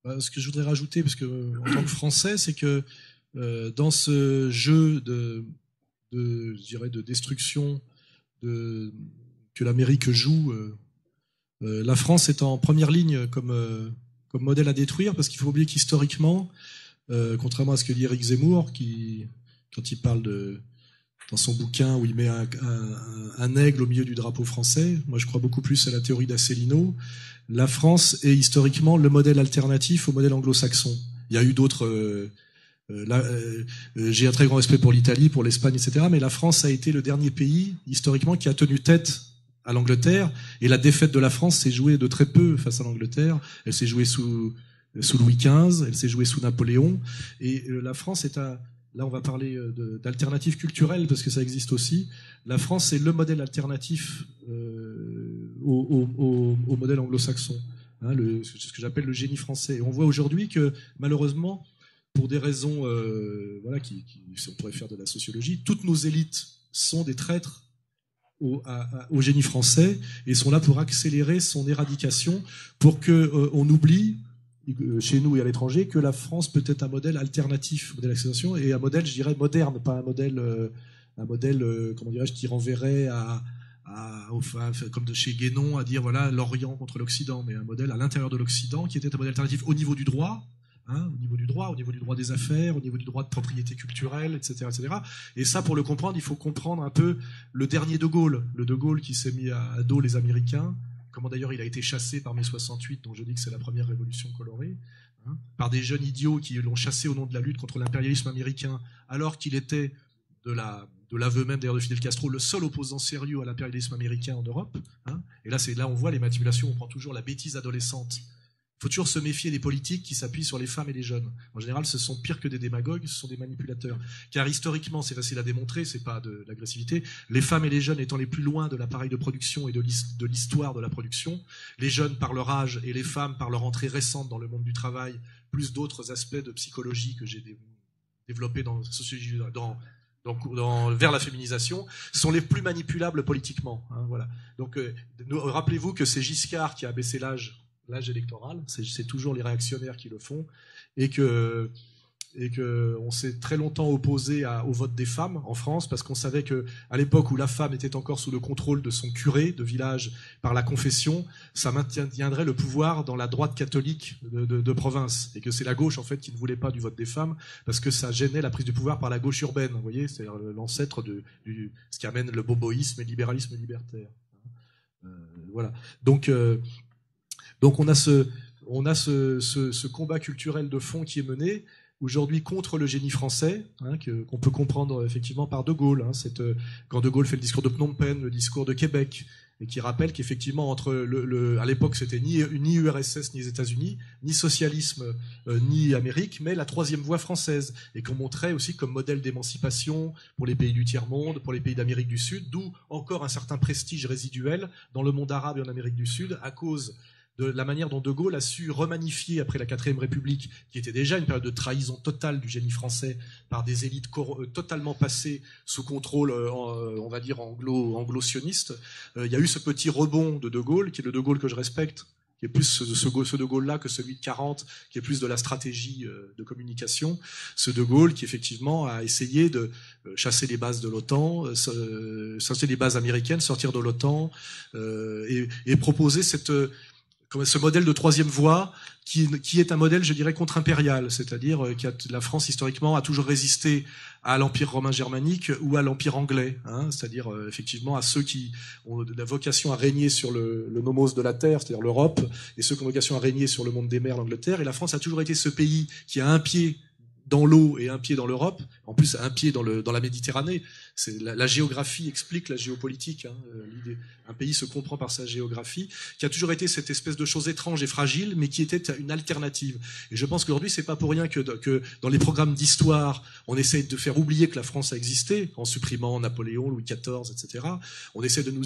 Ce que je voudrais rajouter, parce que en tant que Français, c'est que dans ce jeu je dirais, de destruction que l'Amérique joue, la France est en première ligne comme modèle à détruire, parce qu'il faut oublier qu'historiquement, contrairement à ce que dit Éric Zemmour, quand il parle dans son bouquin où il met un aigle au milieu du drapeau français, moi je crois beaucoup plus à la théorie d'Asselineau, la France est historiquement le modèle alternatif au modèle anglo-saxon. Il y a eu d'autres... j'ai un très grand respect pour l'Italie, pour l'Espagne, etc. Mais la France a été le dernier pays, historiquement, qui a tenu tête à l'Angleterre. Et la défaite de la France s'est jouée de très peu face à l'Angleterre. Elle s'est jouée sous Louis XV, elle s'est jouée sous Napoléon. Et la France est là on va parler d'alternatives culturelles, parce que ça existe aussi. La France est le modèle alternatif au modèle anglo-saxon. Hein, ce que j'appelle le génie français. Et on voit aujourd'hui que, malheureusement, pour des raisons, on pourrait faire de la sociologie, toutes nos élites sont des traîtres au génie français et sont là pour accélérer son éradication, pour qu'on oublie, chez nous et à l'étranger, que la France peut être un modèle alternatif, modèle d'accélération, et un modèle, je dirais, moderne, pas un modèle comment dirais-je, qui renverrait comme de chez Guénon, à dire voilà l'Orient contre l'Occident, mais un modèle à l'intérieur de l'Occident qui était un modèle alternatif au niveau du droit. Au niveau du droit des affaires, au niveau du droit de propriété culturelle, etc., etc. Et ça, pour le comprendre, il faut comprendre un peu le dernier De Gaulle, le De Gaulle qui s'est mis à dos les Américains, comment d'ailleurs il a été chassé par mai 68, donc je dis que c'est la première révolution colorée, par des jeunes idiots qui l'ont chassé au nom de la lutte contre l'impérialisme américain, alors qu'il était, de l'aveu même d'ailleurs de Fidel Castro, le seul opposant sérieux à l'impérialisme américain en Europe. Et là, on voit les manipulations, on prend toujours la bêtise adolescente. Il faut toujours se méfier des politiques qui s'appuient sur les femmes et les jeunes. En général, ce sont pires que des démagogues, ce sont des manipulateurs. Car historiquement, c'est facile à démontrer, c'est pas de l'agressivité. Les femmes et les jeunes étant les plus loin de l'appareil de production et de l'histoire de la production, les jeunes par leur âge et les femmes par leur entrée récente dans le monde du travail, plus d'autres aspects de psychologie que j'ai développés dans la sociologie, vers la féminisation, sont les plus manipulables politiquement. Voilà. Donc, rappelez-vous que c'est Giscard qui a baissé l'âge électoral, c'est toujours les réactionnaires qui le font, et que on s'est très longtemps opposé au vote des femmes en France, parce qu'on savait que à l'époque où la femme était encore sous le contrôle de son curé de village par la confession, ça maintiendrait le pouvoir dans la droite catholique de province, et que c'est la gauche en fait qui ne voulait pas du vote des femmes, parce que ça gênait la prise du pouvoir par la gauche urbaine, vous voyez, c'est l'ancêtre de ce qui amène le boboïsme et le libéralisme libertaire. Voilà. Donc on a ce combat culturel de fond qui est mené aujourd'hui contre le génie français, qu'on peut comprendre effectivement par De Gaulle. Quand De Gaulle fait le discours de Phnom Penh, le discours de Québec, et qui rappelle qu'effectivement à l'époque c'était ni URSS ni les États-Unis, ni socialisme ni Amérique, mais la troisième voie française, et qu'on montrait aussi comme modèle d'émancipation pour les pays du tiers-monde, pour les pays d'Amérique du Sud, d'où encore un certain prestige résiduel dans le monde arabe et en Amérique du Sud à cause de la manière dont De Gaulle a su remanifier après la 4ème République, qui était déjà une période de trahison totale du génie français par des élites totalement passées sous contrôle, on va dire, anglo-sioniste. Il y a eu ce petit rebond de Gaulle, qui est le De Gaulle que je respecte, qui est plus ce De Gaulle-là que celui de 40, qui est plus de la stratégie de communication. Ce De Gaulle qui, effectivement, a essayé de chasser les bases de l'OTAN, chasser les bases américaines, sortir de l'OTAN, et proposer ce modèle de troisième voie qui est un modèle, je dirais, contre-impérial, c'est-à-dire que la France, historiquement, a toujours résisté à l'Empire romain germanique ou à l'Empire anglais, c'est-à-dire effectivement à ceux qui ont la vocation à régner sur le nomos de la terre, c'est-à-dire l'Europe, et ceux qui ont vocation à régner sur le monde des mers, l'Angleterre. Et la France a toujours été ce pays qui a un pied dans l'eau et un pied dans l'Europe, en plus un pied dans la Méditerranée. La géographie explique la géopolitique. Un pays se comprend par sa géographie, qui a toujours été cette espèce de chose étrange et fragile, mais qui était une alternative. Et je pense qu'aujourd'hui, c'est pas pour rien que dans les programmes d'histoire, on essaie de faire oublier que la France a existé, en supprimant Napoléon, Louis XIV, etc. On essaie de nous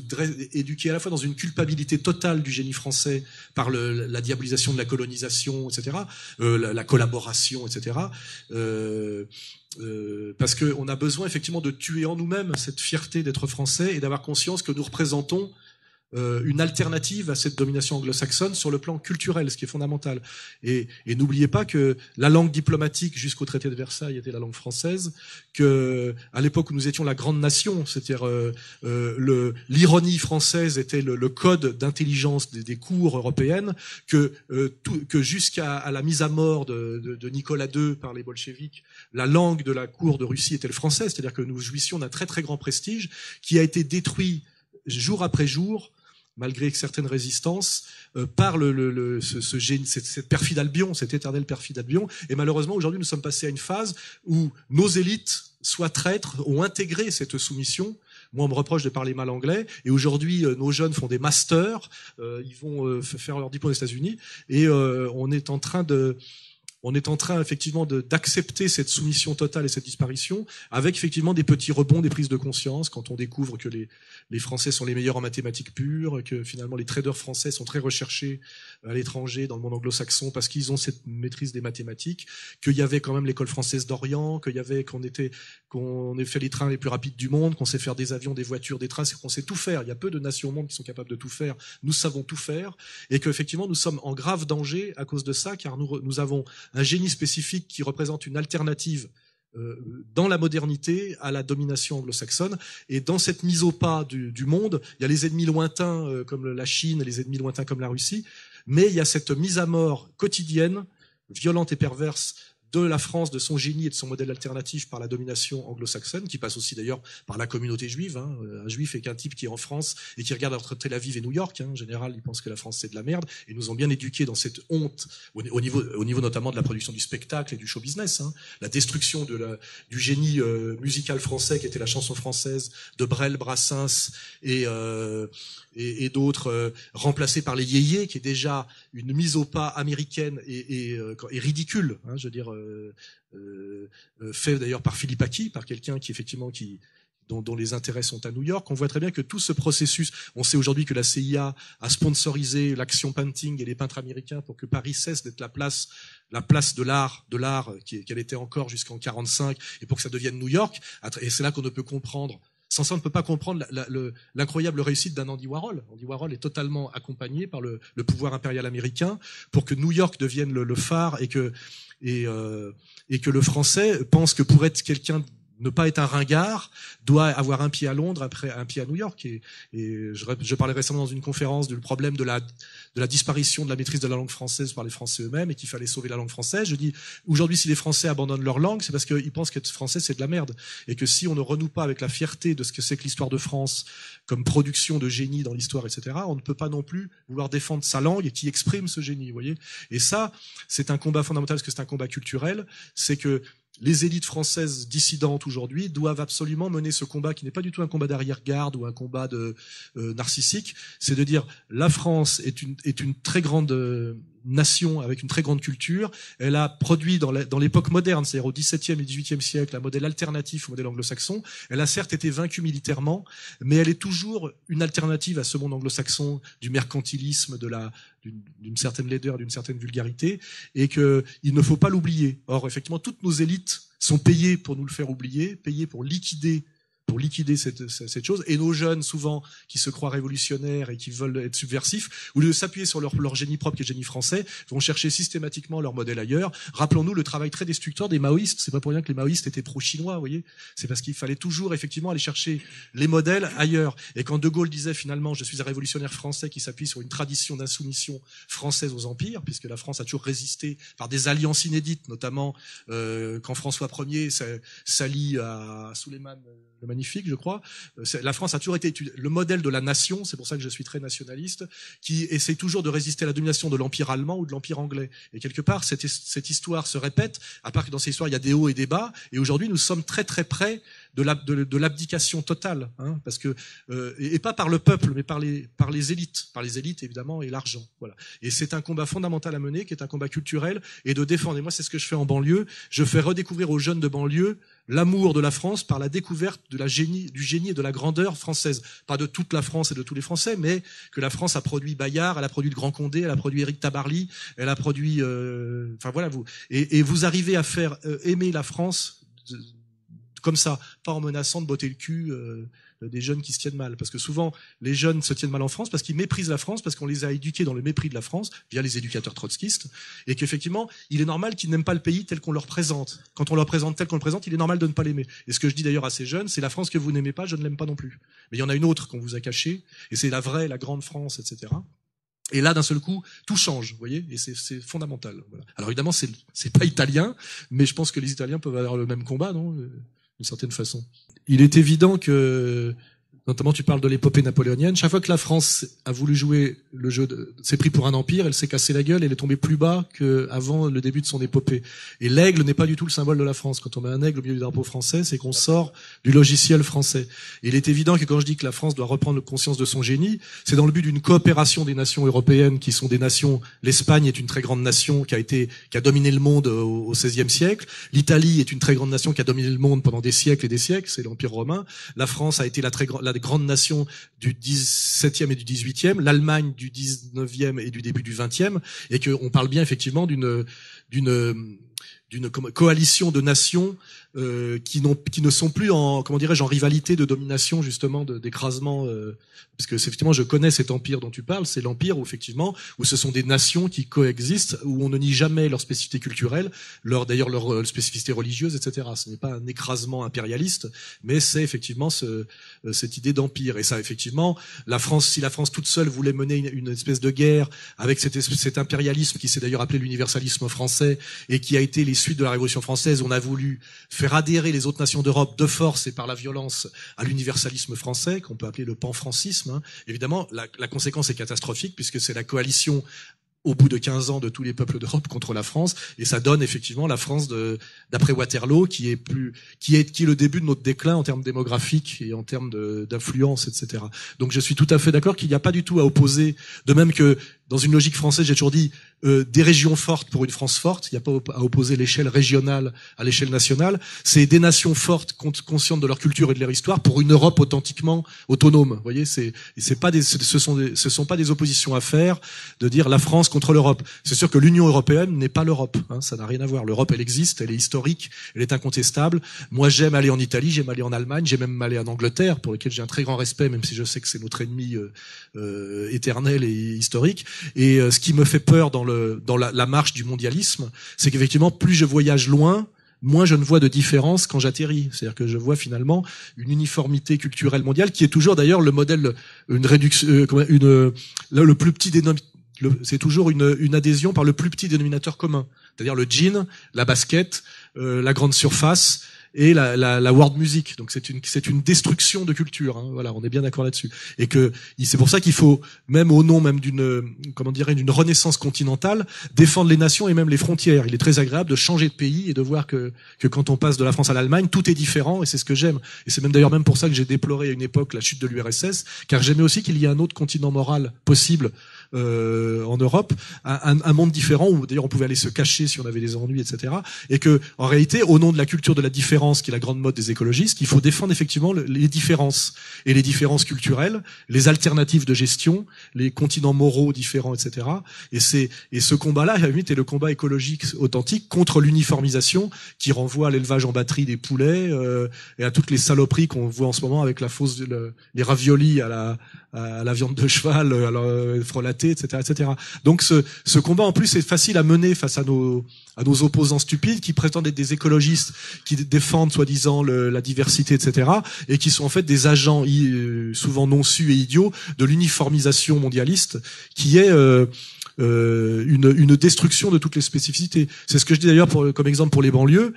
éduquer à la fois dans une culpabilité totale du génie français par la diabolisation de la colonisation, etc., la collaboration, etc., parce qu'on a besoin effectivement de tuer en nous-mêmes cette fierté d'être français et d'avoir conscience que nous représentons une alternative à cette domination anglo-saxonne sur le plan culturel, ce qui est fondamental. Et n'oubliez pas que la langue diplomatique jusqu'au traité de Versailles était la langue française, que à l'époque où nous étions la grande nation, c'est-à-dire l'ironie française était le code d'intelligence des cours européennes, que jusqu'à la mise à mort de Nicolas II par les bolcheviks, la langue de la cour de Russie était le français, c'est-à-dire que nous jouissions d'un très très grand prestige qui a été détruit jour après jour, malgré certaines résistances, par cette perfide Albion, cet éternel perfide Albion. Et malheureusement, aujourd'hui, nous sommes passés à une phase où nos élites, soit traîtres, ont intégré cette soumission. Moi, on me reproche de parler mal anglais. Et aujourd'hui, nos jeunes font des masters. Ils vont faire leur diplôme aux États-Unis. Et on est en train effectivement d'accepter cette soumission totale et cette disparition, avec effectivement des petits rebonds, des prises de conscience, quand on découvre que les Français sont les meilleurs en mathématiques pures, que finalement les traders français sont très recherchés à l'étranger, dans le monde anglo-saxon, parce qu'ils ont cette maîtrise des mathématiques, qu'il y avait quand même l'école française d'Orient, qu'on ait fait les trains les plus rapides du monde, qu'on sait faire des avions, des voitures, des trains, c'est qu'on sait tout faire. Il y a peu de nations au monde qui sont capables de tout faire. Nous savons tout faire, et qu'effectivement nous sommes en grave danger à cause de ça, car nous avons un génie spécifique qui représente une alternative dans la modernité à la domination anglo-saxonne. Et dans cette mise au pas du monde, il y a les ennemis lointains comme la Chine, les ennemis lointains comme la Russie, mais il y a cette mise à mort quotidienne, violente et perverse, de la France, de son génie et de son modèle alternatif par la domination anglo-saxonne, qui passe aussi d'ailleurs par la communauté juive. Un juif est qu'un type qui est en France et qui regarde entre Tel Aviv et New York. En général, il pense que la France c'est de la merde, et nous ont bien éduqués dans cette honte au niveau notamment de la production du spectacle et du show business. La destruction du génie musical français qui était la chanson française de Brel, Brassens et d'autres, remplacés par les yéyés, qui est déjà une mise au pas américaine et ridicule, je veux dire, fait d'ailleurs par Philippe Aki, par quelqu'un qui effectivement dont les intérêts sont à New York. On voit très bien que tout ce processus, on sait aujourd'hui que la CIA a sponsorisé l'action painting et les peintres américains pour que Paris cesse d'être la place de l'art qu'elle était encore jusqu'en 45, et pour que ça devienne New York. Et c'est là qu'on ne peut comprendre. Sans ça, on ne peut pas comprendre l'incroyable réussite d'un Andy Warhol. Andy Warhol est totalement accompagné par le pouvoir impérial américain pour que New York devienne le phare, et que le Français pense que pour être quelqu'un, ne pas être un ringard, doit avoir un pied à Londres, après un pied à New York. Et je parlais récemment dans une conférence du problème de la disparition de la maîtrise de la langue française par les Français eux-mêmes, et qu'il fallait sauver la langue française. Je dis, aujourd'hui, si les Français abandonnent leur langue, c'est parce qu'ils pensent qu'être français, c'est de la merde. Et que si on ne renoue pas avec la fierté de ce que c'est que l'histoire de France, comme production de génie dans l'histoire, etc., on ne peut pas non plus vouloir défendre sa langue et qui exprime ce génie, vous voyez. Et ça, c'est un combat fondamental, parce que c'est un combat culturel. C'est que les élites françaises dissidentes aujourd'hui doivent absolument mener ce combat, qui n'est pas du tout un combat d'arrière-garde ou un combat narcissique. C'est de dire, la France est une très grande nation avec une très grande culture. Elle a produit dans l'époque moderne, c'est-à-dire au XVIIe et XVIIIe siècle, un modèle alternatif au modèle anglo-saxon. Elle a certes été vaincue militairement, mais elle est toujours une alternative à ce monde anglo-saxon du mercantilisme, d'une certaine laideur, d'une certaine vulgarité, et qu'il ne faut pas l'oublier. Or, effectivement, toutes nos élites sont payées pour nous le faire oublier, payées pour liquider cette chose, et nos jeunes, souvent, qui se croient révolutionnaires et qui veulent être subversifs, au lieu de s'appuyer sur leur génie propre, qui est le génie français, vont chercher systématiquement leur modèle ailleurs. Rappelons-nous le travail très destructeur des maoïstes. C'est pas pour rien que les maoïstes étaient pro-chinois, vous voyez. C'est parce qu'il fallait toujours, effectivement, aller chercher les modèles ailleurs. Et quand De Gaulle disait, finalement, je suis un révolutionnaire français qui s'appuie sur une tradition d'insoumission française aux empires, puisque la France a toujours résisté par des alliances inédites, notamment quand François Ier s'allie à Suleiman le Magnifique, je crois. La France a toujours été le modèle de la nation, c'est pour ça que je suis très nationaliste, qui essaie toujours de résister à la domination de l'Empire allemand ou de l'Empire anglais. Et quelque part, cette histoire se répète, à part que dans ces histoires, il y a des hauts et des bas, et aujourd'hui, nous sommes très très près de l'abdication totale, parce que et pas par le peuple, mais par les élites évidemment, et l'argent. Voilà. Et c'est un combat fondamental à mener, qui est un combat culturel, et de défendre. Et moi, c'est ce que je fais en banlieue. Je fais redécouvrir aux jeunes de banlieue l'amour de la France par la découverte du génie et de la grandeur française. Pas de toute la France et de tous les Français, mais que la France a produit Bayard, elle a produit le Grand Condé, elle a produit Éric Tabarly, elle a produit, enfin voilà, vous. Et vous arrivez à faire aimer la France comme ça, pas en menaçant de botter le cul des jeunes qui se tiennent mal. Parce que souvent, les jeunes se tiennent mal en France parce qu'ils méprisent la France, parce qu'on les a éduqués dans le mépris de la France, via les éducateurs trotskistes, et qu'effectivement, il est normal qu'ils n'aiment pas le pays tel qu'on leur présente. Quand on leur présente tel qu'on le présente, il est normal de ne pas l'aimer. Et ce que je dis d'ailleurs à ces jeunes, c'est la France que vous n'aimez pas, je ne l'aime pas non plus. Mais il y en a une autre qu'on vous a cachée, et c'est la vraie, la grande France, etc. Et là, d'un seul coup, tout change, vous voyez, et c'est fondamental. Voilà. Alors évidemment, c'est pas italien, mais je pense que les Italiens peuvent avoir le même combat, non, d'une certaine façon. Il est évident que, notamment tu parles de l'épopée napoléonienne, chaque fois que la France a voulu jouer le jeu, s'est pris pour un empire, elle s'est cassée la gueule, elle est tombée plus bas qu'avant le début de son épopée. Et l'aigle n'est pas du tout le symbole de la France. Quand on met un aigle au milieu du drapeau français, c'est qu'on sort du logiciel français. Et il est évident que quand je dis que la France doit reprendre conscience de son génie, c'est dans le but d'une coopération des nations européennes qui sont des nations. L'Espagne est une très grande nation qui a dominé le monde au XVIe siècle. L'Italie est une très grande nation qui a dominé le monde pendant des siècles et des siècles. C'est l'Empire romain. La France a été la grande nation du XVIIe et du XVIIIe, l'Allemagne du XIXe et du début du XXe, et qu'on parle bien effectivement d'une coalition de nations qui ne sont plus en, comment dirais-je, en rivalité de domination, justement, d'écrasement, parce que effectivement je connais cet empire dont tu parles, c'est l'empire où effectivement où ce sont des nations qui coexistent, où on ne nie jamais leur spécificité culturelle, d'ailleurs leur spécificité religieuse, etc. Ce n'est pas un écrasement impérialiste, mais c'est effectivement cette idée d'empire. Et ça, effectivement, si la France toute seule voulait mener une espèce de guerre avec cet impérialisme qui s'est d'ailleurs appelé l'universalisme français et qui a été les suites de la Révolution française, on a voulu faire adhérer les autres nations d'Europe de force et par la violence à l'universalisme français, qu'on peut appeler le panfrancisme. Hein. Évidemment, la conséquence est catastrophique puisque c'est la coalition au bout de 15 ans de tous les peuples d'Europe contre la France, et ça donne effectivement la France d'après Waterloo qui est le début de notre déclin en termes démographiques et en termes d'influence, etc. Donc je suis tout à fait d'accord qu'il n'y a pas du tout à opposer, de même que dans une logique française, j'ai toujours dit des régions fortes pour une France forte. Il n'y a pas à opposer l'échelle régionale à l'échelle nationale. C'est des nations fortes, conscientes de leur culture et de leur histoire, pour une Europe authentiquement autonome. Vous voyez, ce sont pas des oppositions à faire de dire la France contre l'Europe. C'est sûr que l'Union européenne n'est pas l'Europe. Hein, ça n'a rien à voir. L'Europe, elle existe, elle est historique, elle est incontestable. Moi, j'aime aller en Italie, j'aime aller en Allemagne, j'aime même aller en Angleterre, pour lequel j'ai un très grand respect, même si je sais que c'est notre ennemi éternel et historique. Et ce qui me fait peur dans la marche du mondialisme, c'est qu'effectivement, plus je voyage loin, moins je ne vois de différence quand j'atterris. C'est-à-dire que je vois finalement une uniformité culturelle mondiale qui est toujours d'ailleurs le modèle, une réduction, le plus petit dénominateur. C'est toujours une adhésion par le plus petit dénominateur commun. C'est-à-dire le jean, la basket, la grande surface et la world music. Donc c'est une destruction de culture. Hein. Voilà, on est bien d'accord là-dessus. Et que c'est pour ça qu'il faut, même au nom même d'une renaissance continentale, défendre les nations et même les frontières. Il est très agréable de changer de pays et de voir que quand on passe de la France à l'Allemagne, tout est différent, et c'est ce que j'aime. Et c'est même d'ailleurs pour ça que j'ai déploré à une époque la chute de l'URSS, car j'aimais aussi qu'il y ait un autre continent moral possible. En Europe, un monde différent où d'ailleurs on pouvait aller se cacher si on avait des ennuis, etc. Et que, en réalité, au nom de la culture de la différence, qui est la grande mode des écologistes, il faut défendre effectivement les différences et les différences culturelles, les alternatives de gestion, les continents moraux différents, etc. Et ce combat-là, à la limite, est le combat écologique authentique contre l'uniformisation qui renvoie à l'élevage en batterie des poulets et à toutes les saloperies qu'on voit en ce moment avec les raviolis à la viande de cheval, à la frelatée, etc., etc. Donc ce combat en plus est facile à mener face à nos opposants stupides qui prétendent être des écologistes, qui défendent soi-disant la diversité, etc., et qui sont en fait des agents souvent non sus et idiots de l'uniformisation mondialiste, qui est une destruction de toutes les spécificités. C'est ce que je dis d'ailleurs comme exemple pour les banlieues.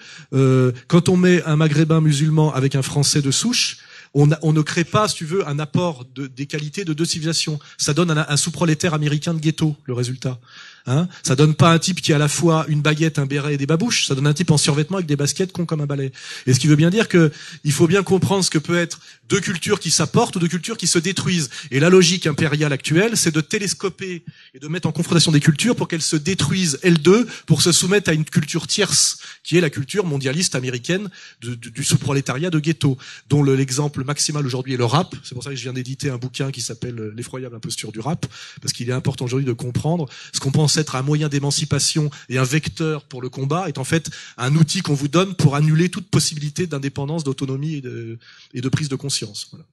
Quand on met un maghrébin musulman avec un français de souche, on ne crée pas, si tu veux, un apport des qualités de deux civilisations. Ça donne un sous-prolétaire américain de ghetto, le résultat. Hein, ça donne pas un type qui a à la fois une baguette, un béret et des babouches. Ça donne un type en survêtement avec des baskets con comme un balai. Et ce qui veut bien dire que il faut bien comprendre ce que peut être deux cultures qui s'apportent ou deux cultures qui se détruisent. Et la logique impériale actuelle, c'est de télescoper et de mettre en confrontation des cultures pour qu'elles se détruisent elles deux, pour se soumettre à une culture tierce, qui est la culture mondialiste américaine du sous-prolétariat de ghetto, dont l'exemple maximal aujourd'hui est le rap. C'est pour ça que je viens d'éditer un bouquin qui s'appelle L'effroyable imposture du rap, parce qu'il est important aujourd'hui de comprendre ce qu'on pense censé être un moyen d'émancipation et un vecteur pour le combat est en fait un outil qu'on vous donne pour annuler toute possibilité d'indépendance, d'autonomie et de prise de conscience. Voilà.